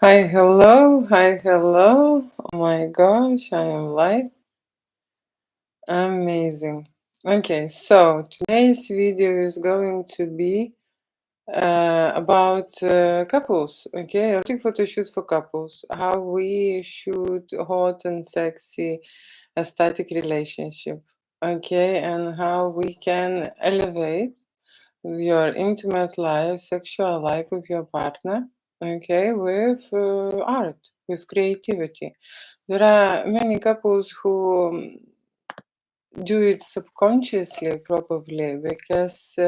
Hi, hello. Hi, hello. Oh my gosh, I am live. Amazing. Okay, so today's video is going to be about couples. Okay, erotic photo shoot for couples. How we shoot hot and sexy aesthetic relationship. Okay, and how we can elevate your intimate life, sexual life with your partner. Okay, with art, with creativity. There are many couples who do it subconsciously, probably, because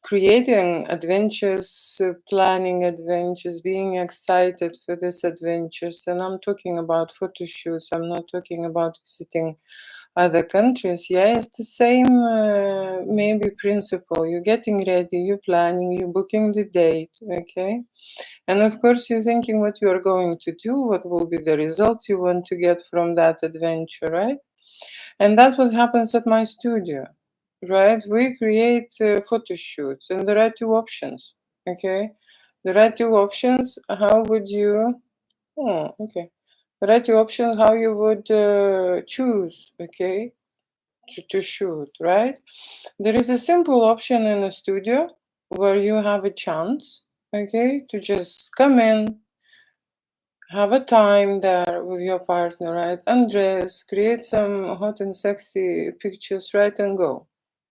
creating adventures, planning adventures, being excited for these adventures, and I'm talking about photo shoots, I'm not talking about visiting other countries. Yeah, it's the same, maybe principle. You're getting ready, you're planning, you're booking the date, okay? And of course, you're thinking what you are going to do, what will be the results you want to get from that adventure, right? And that's what happens at my studio, right? We create photo shoots, and there are two options, okay? There are two options. How would you? Oh, okay. There are two options how you would choose, okay, to shoot, right? There is a simple option in a studio where you have a chance, okay, to just come in, have a time there with your partner, right? Undress, create some hot and sexy pictures, right? And go.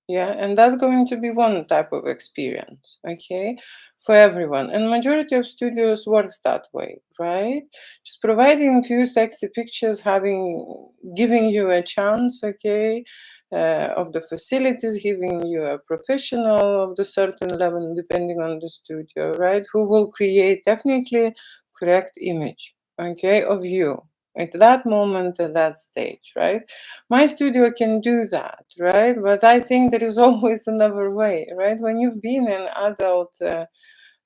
Yeah, and that's going to be one type of experience, okay, for everyone. And majority of studios works that way, right? Just providing a few sexy pictures, giving you a chance, okay, of the facilities, giving you a professional of the certain level, depending on the studio, right? Who will create technically correct image, okay, of you at that moment, at that stage, right? My studio can do that, right? But I think there is always another way, right? When you've been in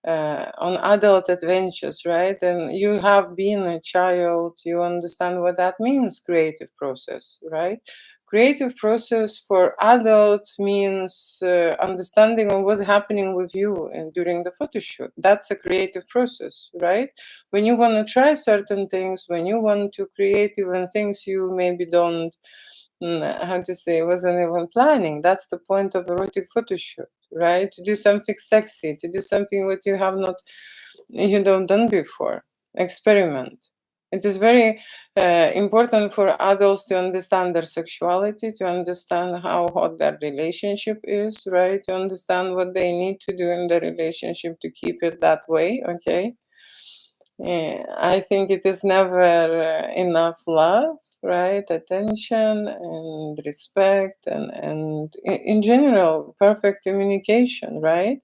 on adult adventures, right? And you have been a child, you understand what that means, creative process, right? Creative process for adults means understanding of what's happening with you and during the photo shoot. That's a creative process, right? When you want to try certain things, when you want to create even things you maybe don't, how to say, wasn't even planning. That's the point of erotic photo shoot, right? To do something sexy, to do something what you don't done before. Experiment. It is very important for adults to understand their sexuality, to understand how hot their relationship is, right? To understand what they need to do in the relationship to keep it that way, okay? Yeah, I think it is never enough love, right? Attention and respect, and in general, perfect communication, right?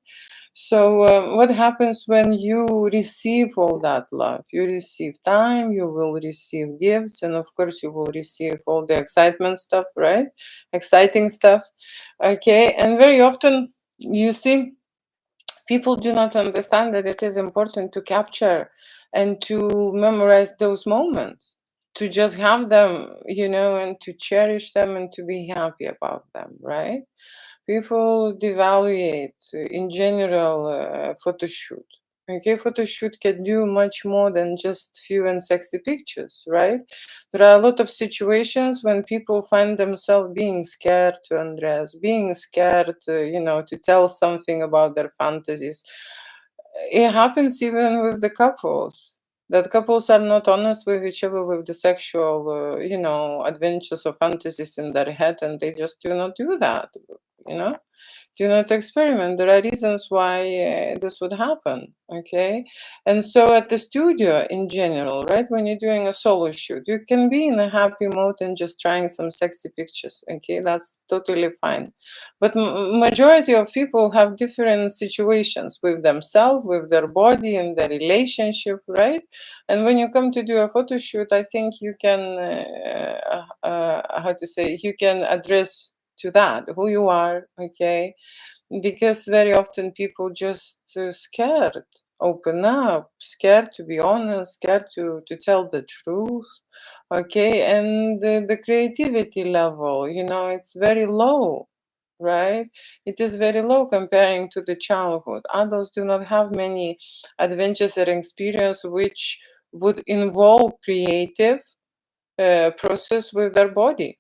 So, what happens when you receive all that love? You receive time, you will receive gifts, and of course, you will receive all the excitement stuff, right? Exciting stuff. Okay, and very often you see people do not understand that it is important to capture and to memorize those moments, to just have them, and to cherish them and to be happy about them, right? People devaluate in general photo shoot. Okay, photo shoot can do much more than just few and sexy pictures, right? There are a lot of situations when people find themselves being scared to undress, being scared, to tell something about their fantasies. It happens even with the couples. That couples are not honest with each other with the sexual, adventures or fantasies in their head, and they just do not do that. You know, do not experiment. There are reasons why this would happen, okay? And so at the studio in general, right, when you're doing a solo shoot, you can be in a happy mode and just trying some sexy pictures, okay? That's totally fine. But majority of people have different situations with themselves, with their body and their relationship, right? And when you come to do a photo shoot, I think you can, how to say, you can address to that who you are, okay? Because very often people just scared open up, scared to be honest, scared to tell the truth, okay? And the creativity level, it's very low, right? It is very low comparing to the childhood. Adults do not have many adventures or experience which would involve creative process with their body,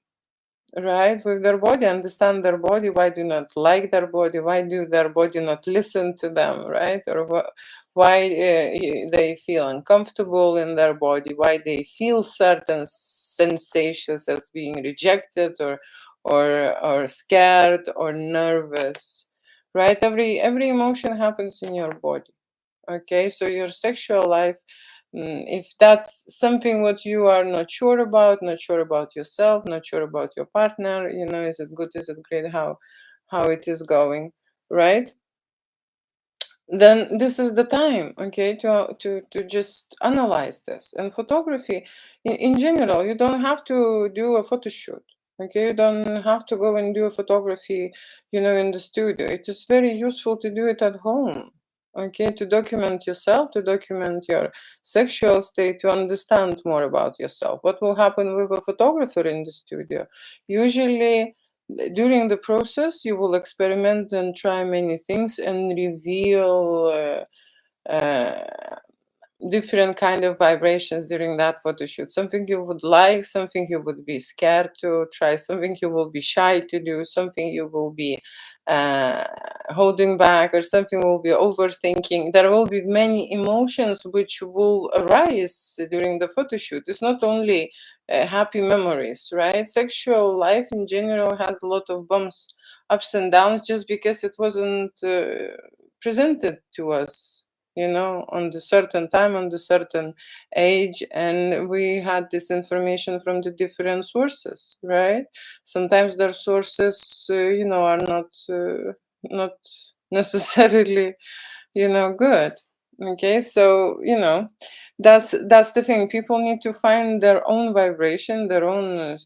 right? With their body, understand their body, why do not like their body, why do their body not listen to them, right? Or why they feel uncomfortable in their body, why they feel certain sensations as being rejected or scared or nervous, right? Every emotion happens in your body. Okay, so your sexual life, if that's something what you are not sure about yourself, not sure about your partner, is it good, is it great, how it is going, right? Then this is the time, okay, to just analyze this. And photography, in general, you don't have to do a photo shoot. Okay, you don't have to go and do a photography, in the studio. It is very useful to do it at home. Okay, to document yourself, to document your sexual state, to understand more about yourself. What will happen with a photographer in the studio? Usually, during the process, you will experiment and try many things and reveal different kind of vibrations during that photo shoot. Something you would like, something you would be scared to try, something you will be shy to do, something you will be uh, holding back, or something will be overthinking. There will be many emotions which will arise during the photo shoot. It's not only happy memories, right? Sexual life in general has a lot of bumps, ups and downs, just because it wasn't presented to us, on the certain time, on the certain age, and we had this information from the different sources, right? Sometimes their sources, are not necessarily, good. Okay, so that's the thing. People need to find their own vibration, their own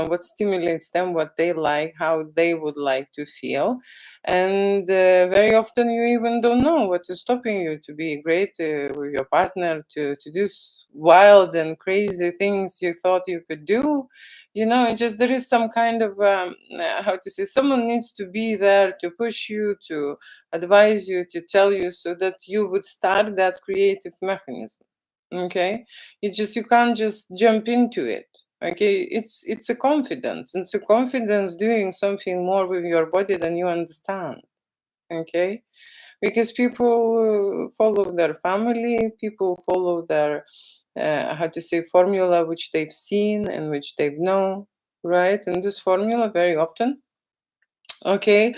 what stimulates them, what they like, how they would like to feel. And very often you even don't know what is stopping you to be great with your partner, to do wild and crazy things you thought you could do. It just, there is some kind of how to say, someone needs to be there to push you, to advise you, to tell you, so that you would start that creative mechanism. Okay, you can't just jump into it. Okay, it's a confidence. It's a confidence doing something more with your body than you understand. Okay, because people follow their family, people follow their how to say, formula which they've seen and which they've known, right? And this formula very often, okay,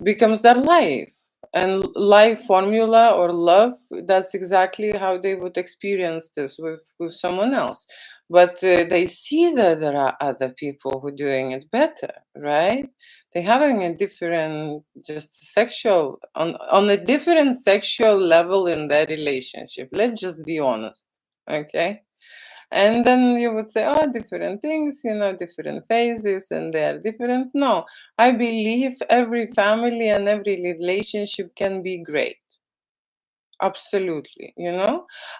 becomes their life. And life formula or love, that's exactly how they would experience this with someone else. But they see that there are other people who are doing it better, right? They're having a different, just sexual, on a different sexual level in their relationship. Let's just be honest, okay? And then you would say, oh, different things, different phases, and they're different. No, I believe every family and every relationship can be great. Absolutely.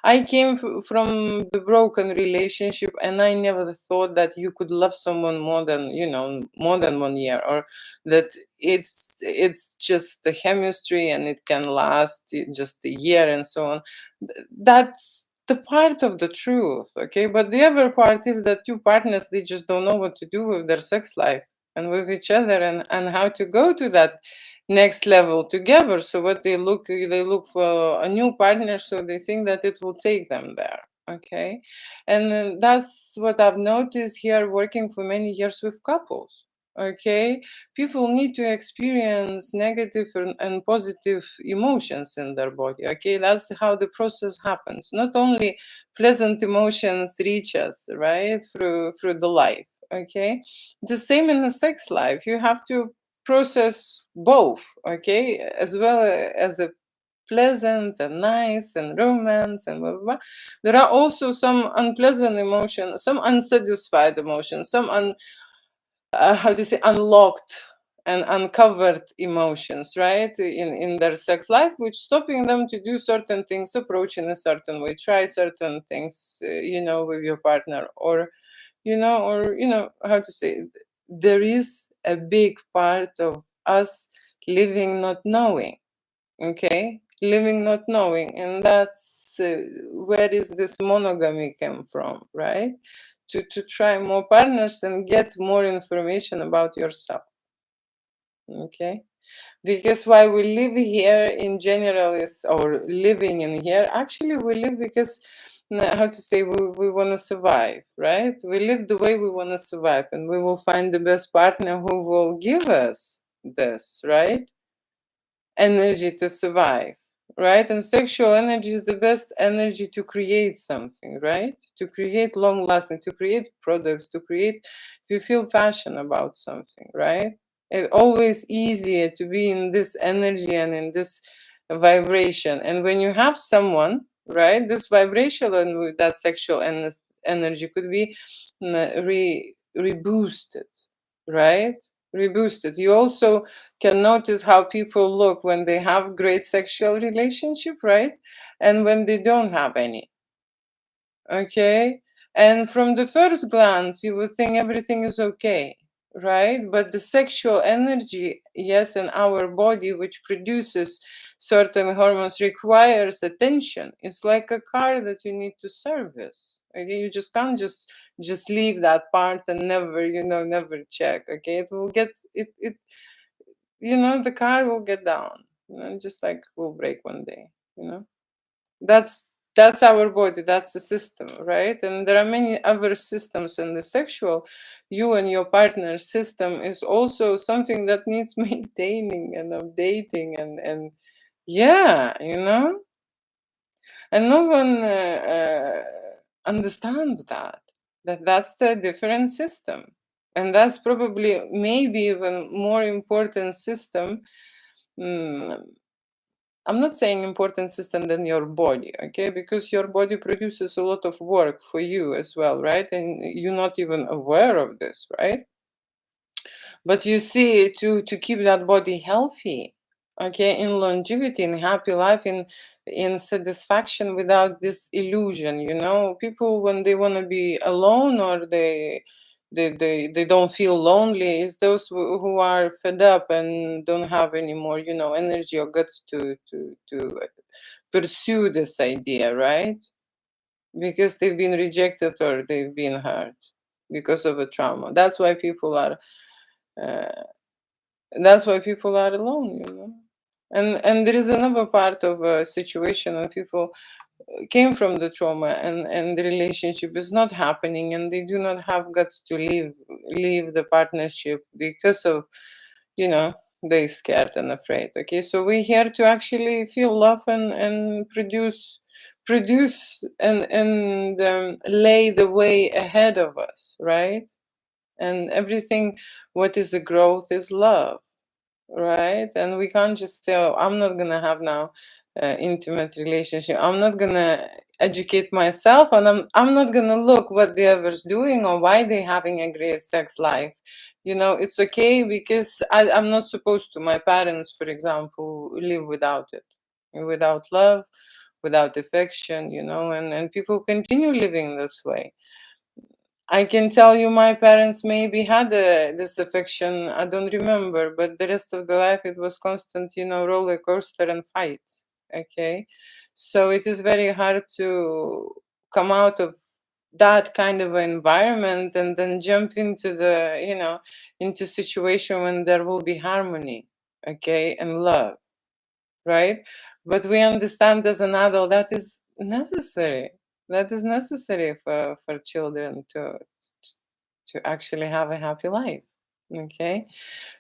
I came from the broken relationship, and I never thought that you could love someone more than 1 year, or that it's just the chemistry and it can last just a year and so on. That's the part of the truth, okay? But the other part is that two partners, they just don't know what to do with their sex life and with each other, and how to go to that next level together. So what they look for a new partner, so they think that it will take them there. Okay, and that's what I've noticed here working for many years with couples. Okay, people need to experience negative and positive emotions in their body. Okay, that's how the process happens. Not only pleasant emotions reach us, right, through the life. Okay, the same in the sex life. You have to process both, okay, as well as a pleasant and nice and romance and blah, blah, blah. There are also some unpleasant emotions, some unsatisfied emotions, some how to say, unlocked and uncovered emotions, right, in their sex life, which stopping them to do certain things, approach in a certain way, try certain things, with your partner, or how to say, there is a big part of us living not knowing. Okay, living not knowing. And that's where is this monogamy came from, right? To try more partners and get more information about yourself. Okay, because why we live here in general is, or living in here, actually we live because, how to say, we want to survive, right? We live the way we want to survive, and we will find the best partner who will give us this, right, energy to survive, right? And sexual energy is the best energy to create something, right? To create long lasting, to create products, to create, you feel passion about something, right? It's always easier to be in this energy and in this vibration. And when you have someone, right, this vibration and with that sexual energy could be reboosted, right? Reboosted. You also can notice how people look when they have great sexual relationship, right? And when they don't have any. Okay? And from the first glance, you would think everything is okay, right? But the sexual energy, yes, in our body, which produces certain hormones, requires attention. It's like a car that you need to service. Okay, you just can't just leave that part and never, never check. Okay, it will get it. The car will get down. Just like will break one day. You know that's our body, that's the system, right? And there are many other systems in the sexual. You and your partner system is also something that needs maintaining and updating, and yeah, and no one understands that's the different system. And that's probably maybe even more important system. mm, I'm not saying important system than your body, okay? Because your body produces a lot of work for you as well, right? And you're not even aware of this, right? But you see, to keep that body healthy, okay, in longevity, in happy life, in satisfaction without this illusion. People when they want to be alone, or they don't feel lonely, is those who are fed up and don't have any more, energy or guts to pursue this idea, right? Because they've been rejected or they've been hurt because of a trauma. Uh, that's why people are alone. And there is another part of a situation when people came from the trauma, and the relationship is not happening, and they do not have guts to leave the partnership because of, they scared and afraid. Okay, so we're here to actually feel love and produce and lay the way ahead of us, right? And everything what is a growth is love, right? And we can't just say, "Oh, I'm not gonna have now intimate relationship. I'm not gonna educate myself, and I'm not gonna look what the others doing or why they having a great sex life." It's okay because I'm not supposed to. My parents, for example, live without it, without love, without affection. And people continue living this way. I can tell you my parents maybe had this affection. I don't remember, but the rest of the life it was constant, roller coaster and fights. Okay. So it is very hard to come out of that kind of environment and then jump into into situation when there will be harmony, okay, and love, right? But we understand as an adult that is necessary. That is necessary for children to actually have a happy life. Okay.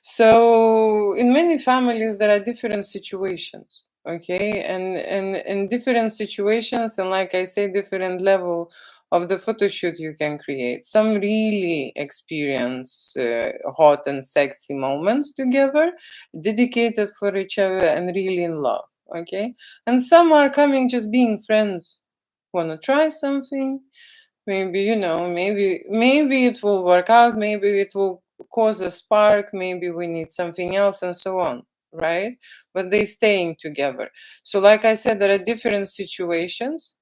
So in many families there are different situations. Okay. And in different situations, and like I say, different level of the photo shoot you can create. Some really experience hot and sexy moments together, dedicated for each other and really in love. Okay. And some are coming just being friends, want to try something. Maybe, maybe it will work out, maybe it will cause a spark, maybe we need something else, and so on, right? But they staying together. So like I said, there are different situations,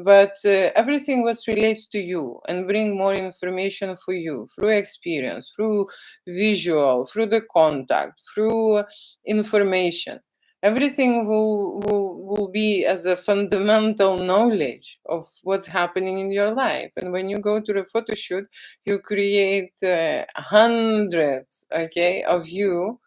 but everything what relates to you and bring more information for you through experience, through visual, through the contact, through information. Everything will be as a fundamental knowledge of what's happening in your life. And when you go to the photo shoot, you create hundreds, okay, of you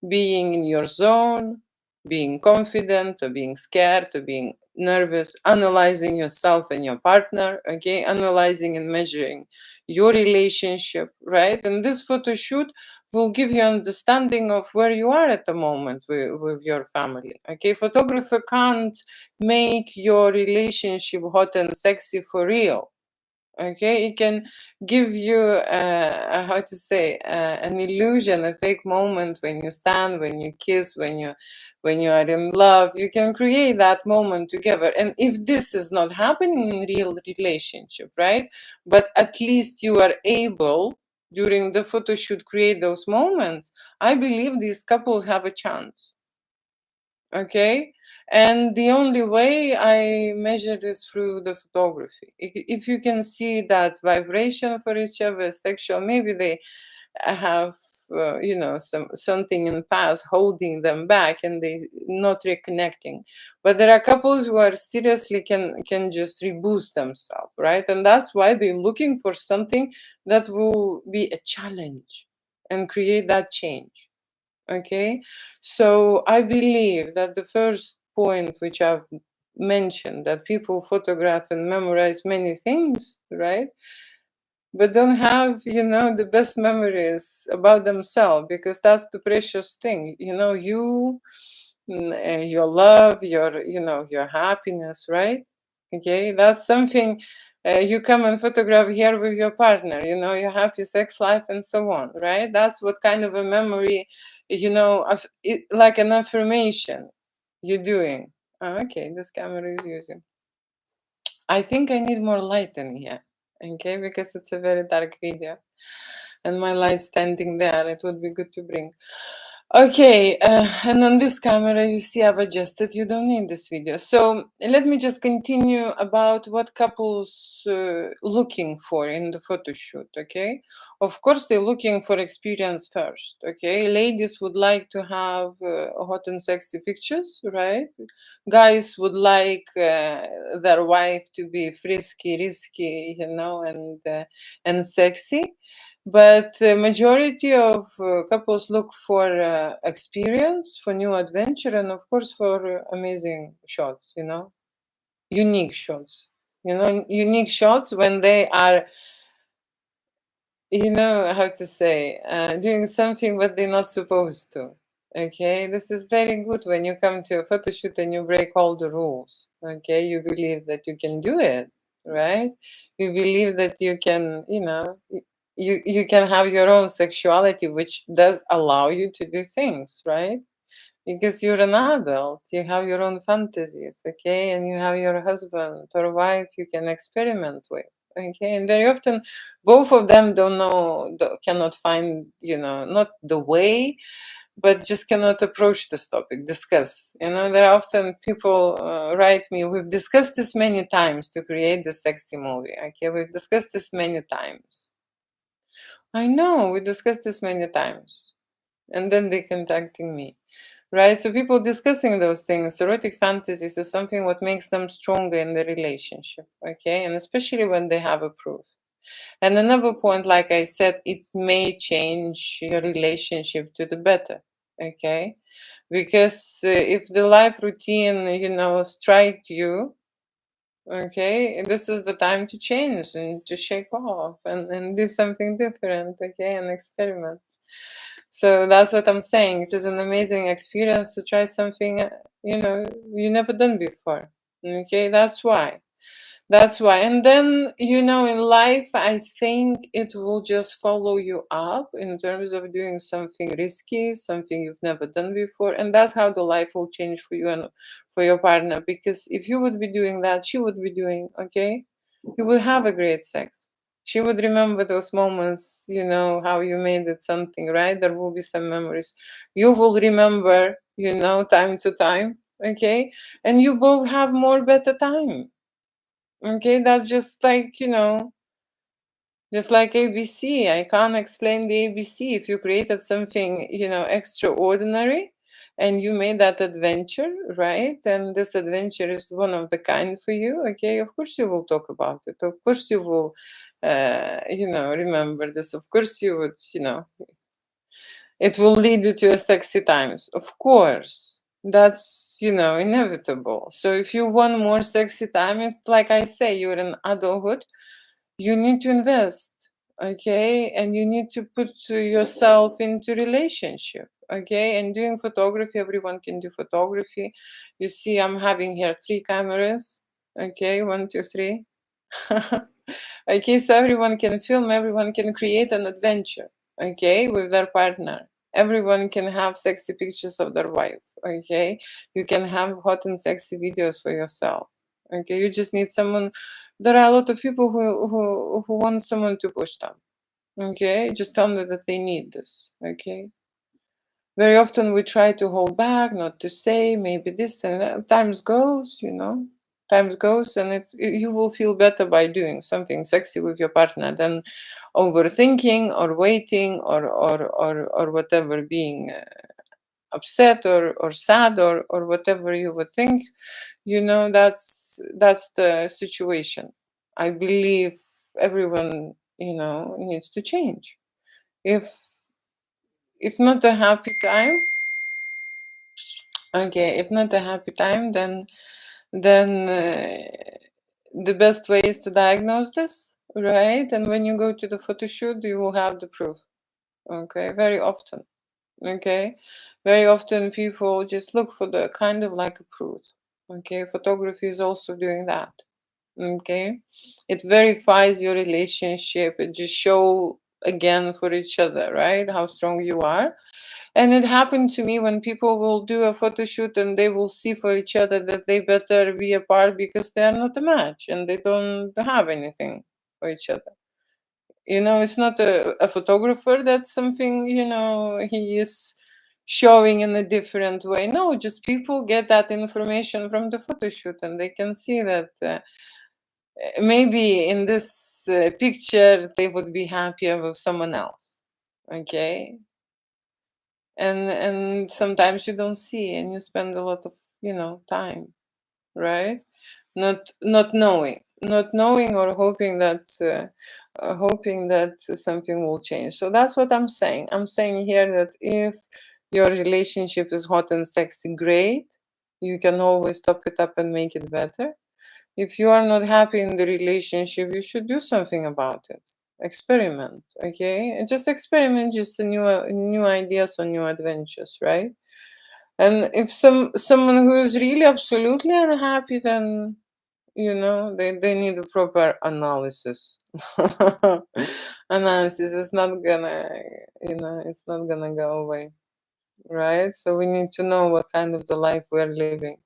being in your zone, being confident or being scared or being nervous, analyzing yourself and your partner, okay, analyzing and measuring your relationship, right? And this photo shoot will give you understanding of where you are at the moment with your family. Okay, photographer can't make your relationship hot and sexy for real. Okay, it can give you how to say an illusion, a fake moment when you stand, when you kiss, when you are in love. You can create that moment together. And if this is not happening in real relationship, right, but at least you are able during the photo shoot create those moments, I believe these couples have a chance. Okay, and the only way I measure this through the photography. If you can see that vibration for each other, sexual, maybe they have something in the past holding them back and they not reconnecting. But there are couples who are seriously can just reboost themselves, right? And that's why they're looking for something that will be a challenge and create that change. Okay, so I believe that the first point which I've mentioned, that people photograph and memorize many things, right? But don't have, the best memories about themselves, because that's the precious thing. Your love, your happiness, right? Okay, that's something you come and photograph here with your partner, your happy sex life and so on, right? That's what kind of a memory, like an affirmation you're doing. Oh, okay, this camera is using. I think I need more light in here, okay, because it's a very dark video and my light standing there. It would be good to bring. Okay, and on this camera, you see I've adjusted. You don't need this video. So let me just continue about what couples looking for in the photo shoot. Okay, of course they're looking for experience first. Okay, ladies would like to have hot and sexy pictures, right? Guys would like their wife to be frisky, risky, and sexy. But the majority of couples look for experience, for new adventure, and of course for amazing shots, unique shots. Unique shots when they are, how to say, doing something what they're not supposed to. Okay, this is very good when you come to a photo shoot and you break all the rules. Okay, you believe that you can do it, right? You believe that you can, you can have your own sexuality, which does allow you to do things, right? Because you're an adult, you have your own fantasies, okay, and you have your husband or wife you can experiment with, okay, and very often both of them don't know, cannot find, not the way, but just cannot approach this topic, discuss. There are often people write me, we've discussed this many times to create this sexy movie, okay, we've discussed this many times. I know, we discussed this many times. And then they contacting me. Right? So people discussing those things, erotic fantasies is something what makes them stronger in the relationship. Okay. And especially when they have a proof. And another point, like I said, it may change your relationship to the better. Okay. Because if the life routine, striked you, okay, this is the time to change and to shake off and do something different, okay, and experiment. So that's what I'm saying. It is an amazing experience to try something, you never done before. Okay, that's why. That's why. And then, in life, I think it will just follow you up in terms of doing something risky, something you've never done before. And that's how the life will change for you and for your partner. Because if you would be doing that, she would be doing, okay? You will have a great sex. She would remember those moments, how you made it something, right? There will be some memories. You will remember, time to time, okay? And you both have more better time. Okay, that's just like, just like ABC. I can't explain the ABC. If you created something, extraordinary and you made that adventure, right? And this adventure is one of the kind for you, okay? Of course you will talk about it. Of course you will, remember this. Of course you would, it will lead you to a sexy times. Of course. That's, inevitable. So if you want more sexy time, it's like I say, you're in adulthood, you need to invest, okay, and you need to put yourself into relationship, okay. And doing photography, everyone can do photography. You see, I'm having here 3 cameras, okay, 1 2 3. Okay, so everyone can film, everyone can create an adventure, okay, with their partner. Everyone can have sexy pictures of their wife, okay. You can have hot and sexy videos for yourself, okay. You just need someone. There are a lot of people who want someone to push them, okay. Just tell them that they need this, okay. Very often we try to hold back, not to say maybe this and that. Times goes, times goes, and you will feel better by doing something sexy with your partner than overthinking or waiting or whatever, being upset or sad or whatever you would think. That's the situation. I believe everyone, needs to change. If if not a happy time, okay, if not a happy time, then the best way is to diagnose this, right? And when you go to the photo shoot, you will have the proof. Okay, very often. Okay, very often people just look for the kind of like a proof. Okay, photography is also doing that. Okay, it verifies your relationship. It just show again for each other, right? How strong you are. And it happened to me when people will do a photo shoot and they will see for each other that they better be apart because they are not a match and they don't have anything for each other. It's not a photographer that's something, he is showing in a different way. No, just people get that information from the photo shoot and they can see that maybe in this picture they would be happier with someone else. Okay, and sometimes you don't see and you spend a lot of time, right, not knowing or hoping that something will change. So that's what I'm saying here, that if your relationship is hot and sexy, great, you can always top it up and make it better. If you are not happy in the relationship, you should do something about it. Experiment, okay? And just experiment, just new ideas or new adventures, right? And if someone who is really absolutely unhappy, then they need a proper analysis. Analysis is not gonna it's not gonna go away, right? So we need to know what kind of the life we're living,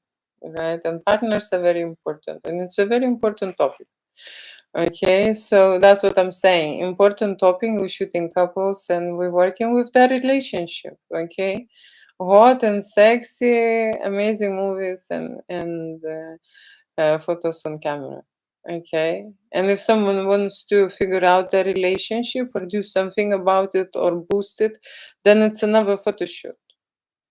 right? And partners are very important, and it's a very important topic. Okay, so that's what I'm saying. Important topic. We shoot in couples, and we're working with that relationship. Okay, hot and sexy, amazing movies and photos on camera. Okay, and if someone wants to figure out their relationship or do something about it or boost it, then it's another photo shoot.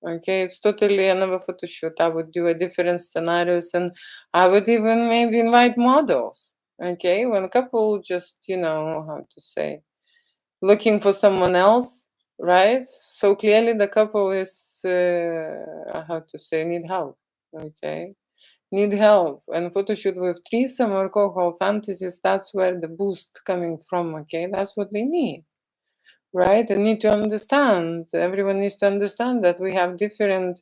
Okay, it's totally another photo shoot. I would do a different scenarios, and I would even maybe invite models. Okay, when a couple just, how to say, looking for someone else, right? So clearly the couple is, how to say, need help. Okay, need help. And photo shoot with threesome or cohort fantasies, that's where the boost coming from. Okay, that's what they need, right? And need to understand. Everyone needs to understand that we have different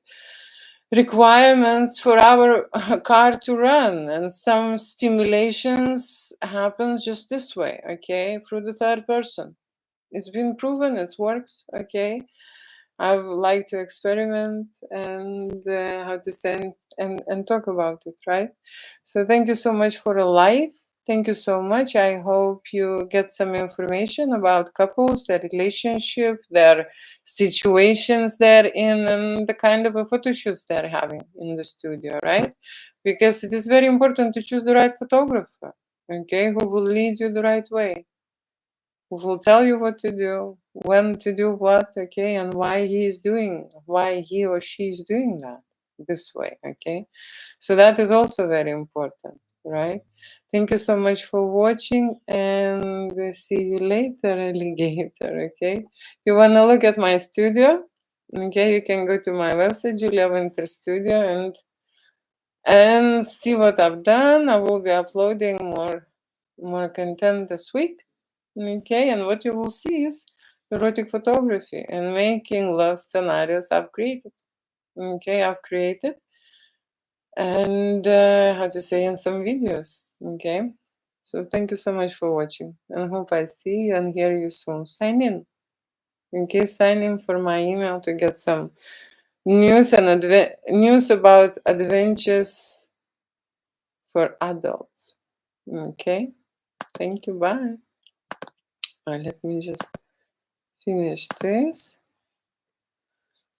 requirements for our car to run, and some stimulations happens just this way, okay, through the third person. It's been proven, it works, okay. I would like to experiment and how to send and talk about it, right? So thank you so much for a live. Thank you so much. I hope you get some information about couples, their relationship, their situations they're in, and the kind of a photo shoots they're having in the studio, right? Because it is very important to choose the right photographer, okay, who will lead you the right way. who will tell you what to do, when to do what, okay, and why he or she is doing that this way, okay? So that is also very important, right? Thank you so much for watching, and see you later, alligator, okay? You want to look at my studio? Okay, you can go to my website, Julia Winter Studio, and see what I've done. I will be uploading more content this week. Okay, and what you will see is erotic photography and making love scenarios I've created. Okay, I've created, and how to say, in some videos. Okay, so thank you so much for watching, and hope I see you and hear you soon. Sign in. Okay, sign in for my email to get some news and news about adventures for adults. Okay, thank you. Bye. Let me just finish this.